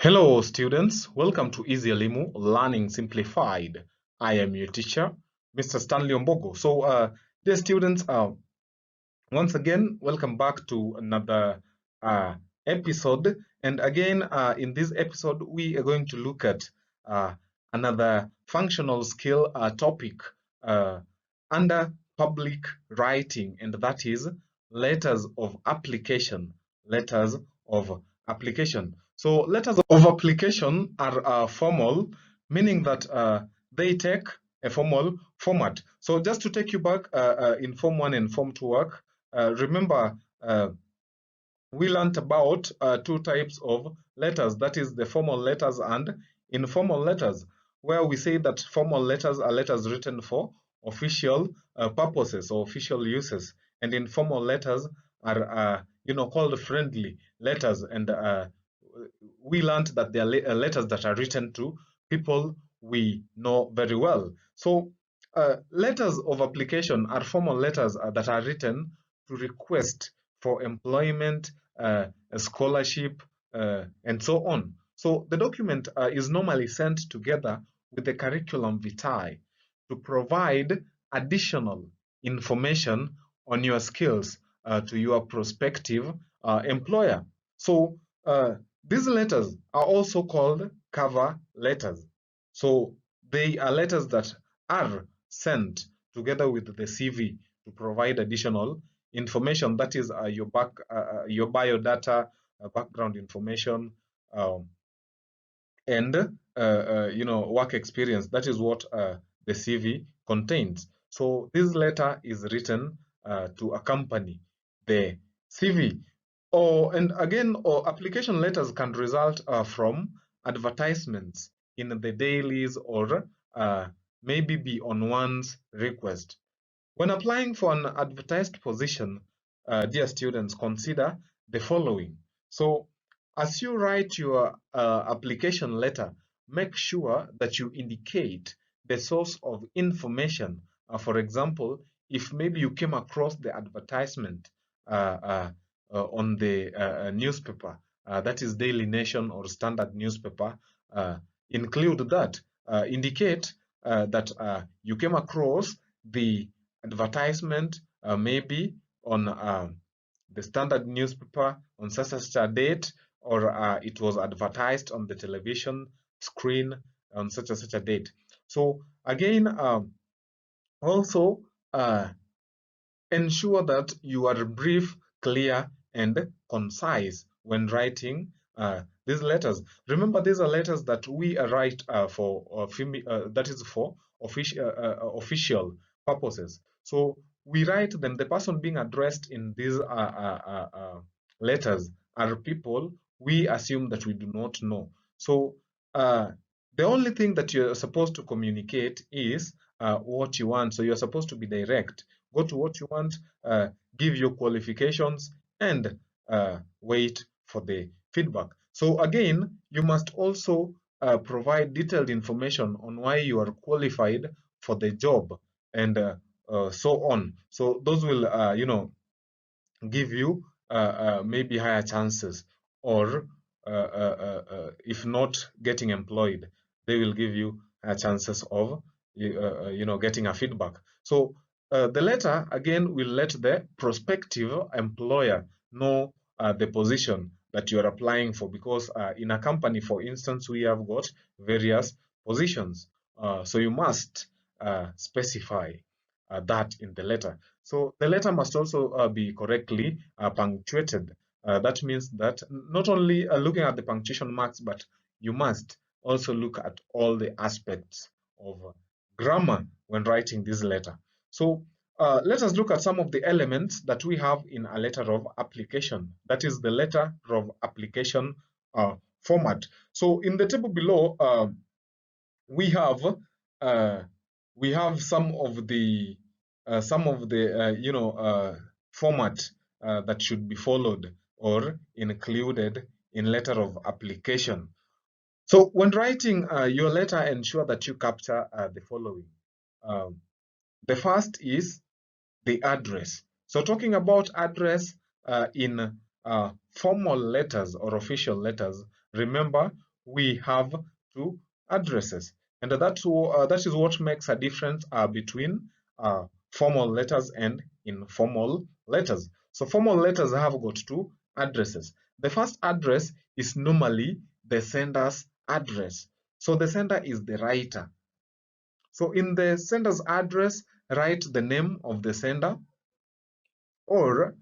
Hello, students. Welcome to Easy Elimu Learning Simplified. I am your teacher, Mr. Stanley Ombogo. Dear students, once again, welcome back to another episode. And again, in this episode, we are going to look at another functional skill topic under public writing, and that is letters of application. Letters of application. So letters of application are formal, meaning that they take a formal format. So just to take you back in Form 1 and Form 2 work, remember we learned about two types of letters, that is the formal letters and informal letters, where we say that formal letters are letters written for official purposes or official uses, and informal letters are called friendly letters, and we learned that they are letters that are written to people we know very well. So letters of application are formal letters that are written to request for employment, a scholarship, and so on. So the document is normally sent together with the curriculum vitae to provide additional information on your skills to your prospective employer. So these letters are also called cover letters. So they are letters that are sent together with the CV to provide additional information, that is your biodata, background information, um, and work experience. That is what the CV contains. So this letter is written to accompany the CV. Or application letters can result from advertisements in the dailies, or maybe be on one's request. When applying for an advertised position, dear students, consider the following. So, as you write your application letter, make sure that you indicate the source of information. For example, if maybe you came across the advertisement on the newspaper, that is Daily Nation or Standard newspaper, include that. Indicate that you came across the advertisement maybe on the Standard newspaper on such and such a date, or it was advertised on the television screen on such and such a date. So again, also ensure that you are brief, clear, and concise when writing these letters. Remember, these are letters that we write that is for official purposes. So we write them. The person being addressed in these letters are people we assume that we do not know. So the only thing that you're supposed to communicate is what you want. So you're supposed to be direct. Go to what you want, give your qualifications, and wait for the feedback. So again, you must also provide detailed information on why you are qualified for the job, and so on. So those will, give you maybe higher chances, or if not getting employed, they will give you chances of getting a feedback. So the letter again will let the prospective employer know the position that you are applying for, because in a company, for instance, we have got various positions. So you must specify that in the letter. So the letter must also be correctly punctuated. That means that not only looking at the punctuation marks, but you must also look at all the aspects of grammar when writing this letter. So let us look at some of the elements that we have in a letter of application. That is the letter of application format. So in the table below, we have some of the format that should be followed or included in letter of application. So when writing your letter, ensure that you capture the following. The first is the address. So talking about address in formal letters or official letters, remember we have two addresses, and that is what makes a difference between formal letters and informal letters. So formal letters have got two addresses. The first address is normally the sender's address. So the sender is the writer. So in the sender's address, write the name of the sender, or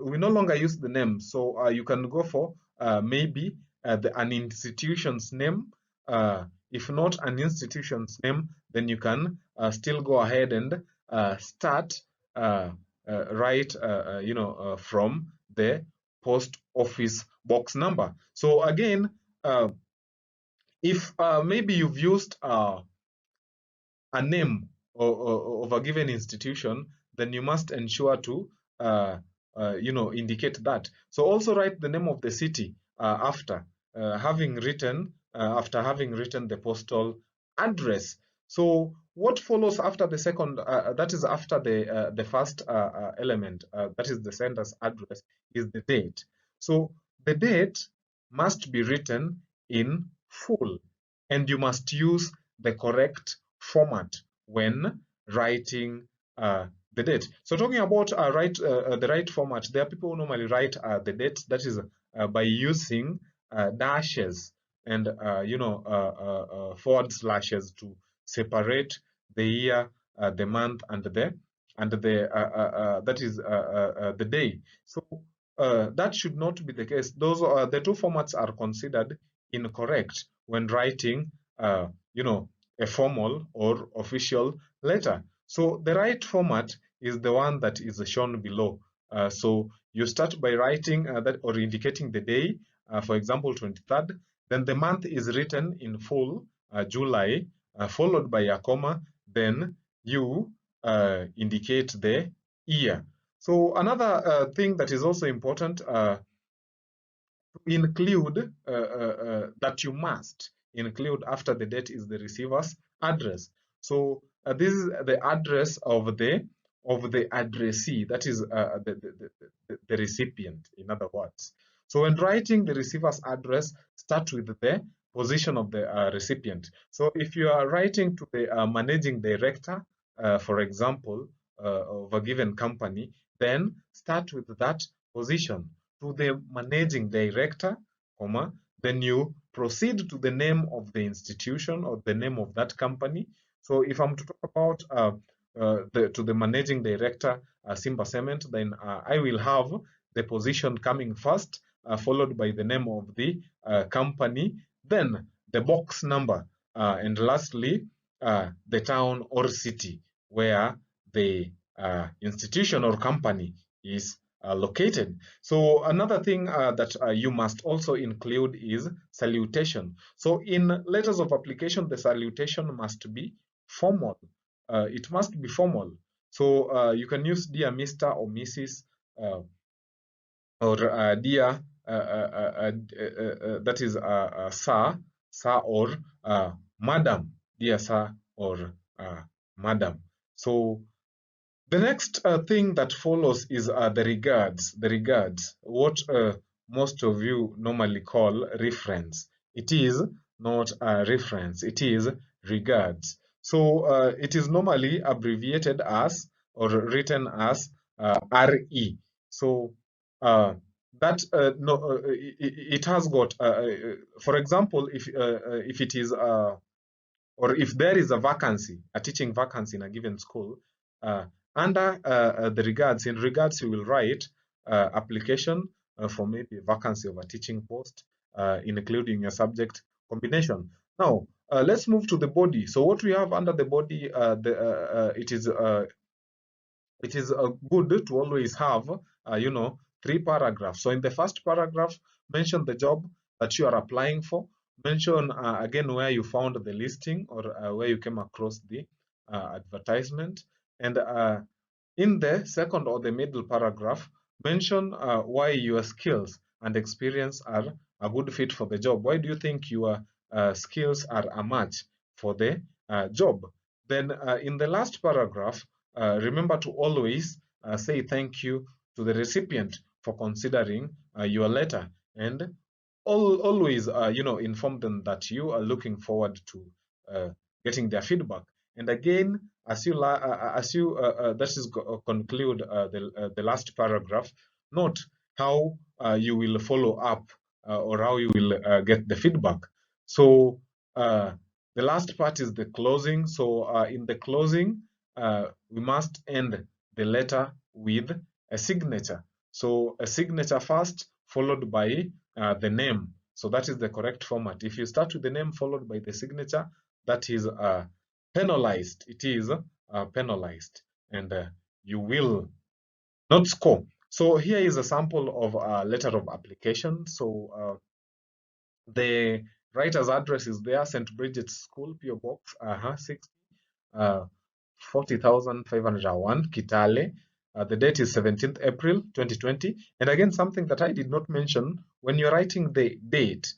we no longer use the name. So you can go for maybe an institution's name. If not an institution's name, then you can still go ahead and start write from the post office box number. So again, if maybe you've used a name of a given institution, then you must ensure to indicate that. So also write the name of the city after having written the postal address. So what follows after the second, that is after the first element, that is the sender's address, is the date. So the date must be written in full, and you must use the correct format when writing the date. So talking about the right format, there are people who normally write the date, that is by using dashes and forward slashes to separate the year, the month, and the that is the day. So that should not be the case. Those the two formats are considered incorrect when writing a formal or official letter. So the right format is the one that is shown below. So you start by writing that or indicating the day, for example, 23rd. Then the month is written in full, July, followed by a comma. Then you indicate the year. So another thing that is also important include that you must include after the date is the receiver's address. So this is the address of the addressee, that is the recipient, in other words. So when writing the receiver's address, start with the position of the recipient. So if you are writing to the managing director, for example, of a given company, then start with that position, to the managing director, comma, then you proceed to the name of the institution or the name of that company. So if I'm to talk about to the managing director, Simba Cement, then I will have the position coming first, followed by the name of the company, then the box number, and lastly, the town or city where the institution or company is located. So another thing that you must also include is salutation. So in letters of application, the salutation must be formal. It must be formal. So you can use dear Mr. or Mrs. Or dear, that is sir or madam, dear sir or madam. So the next thing that follows is the regards. The regards, what most of you normally call reference. It is not a reference, it is regards. So it is normally abbreviated as or written as RE. So that it has got, for example, if it is or if there is a vacancy, a teaching vacancy in a given school, under the regards, in regards, you will write application for maybe a vacancy of a teaching post, including a subject combination. Now, let's move to the body. So what we have under the body, it is good to always have, 3 paragraphs. So in the first paragraph, mention the job that you are applying for. Mention again where you found the listing or where you came across the advertisement. And in the second or the middle paragraph, mention why your skills and experience are a good fit for the job. Why do you think your skills are a match for the job? Then in the last paragraph, remember to always say thank you to the recipient for considering your letter, and always inform them that you are looking forward to getting their feedback. And again, as you conclude the last paragraph, note how you will follow up or how you will get the feedback. So the last part is the closing. So in the closing, we must end the letter with a signature. So a signature first, followed by the name. So that is the correct format. If you start with the name followed by the signature, that is penalized. It is penalized, and you will not score. So here is a sample of a letter of application. So the writer's address is there, St. Bridget's School, PO Box 60, 40,501, Kitale. The date is 17th April 2020. And again, something that I did not mention, when you're writing the date,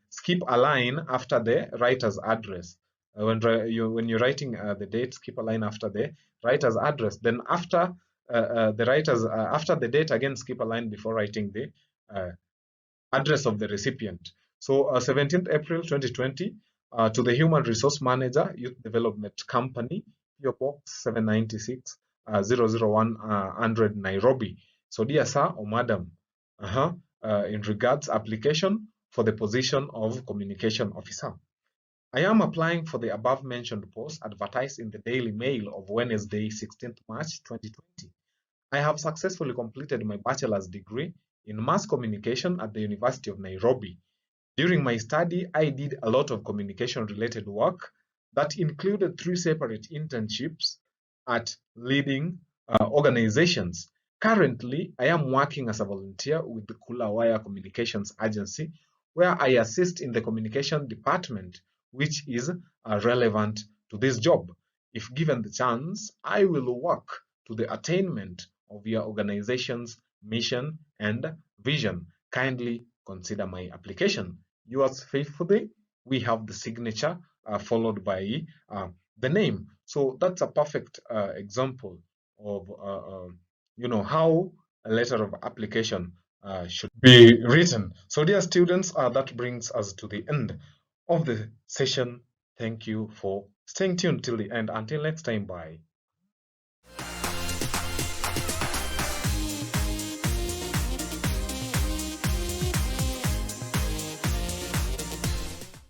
skip a line after the writer's address. When you're writing the date, skip a line after the writer's address. Then after after the date, again skip a line before writing the address of the recipient. So 17th April 2020 to the Human Resource Manager, Youth Development Company, PO Box 796 001 100 Nairobi. So dear sir or madam, in regards application for the position of communication officer. I am applying for the above mentioned post advertised in the Daily Mail of Wednesday, 16th March 2020. I have successfully completed my bachelor's degree in mass communication at the University of Nairobi. During my study, I did a lot of communication related work that included 3 separate internships at leading organizations. Currently, I am working as a volunteer with the Kulawaya Communications Agency, where I assist in the communication department, which is relevant to this job. If given the chance, I will work to the attainment of your organization's mission and vision. Kindly consider my application. Yours faithfully. We have the signature followed by the name. So that's a perfect example of how a letter of application should be written. So dear students, that brings us to the end of the session. Thank you for staying tuned till the end. Until next time, bye.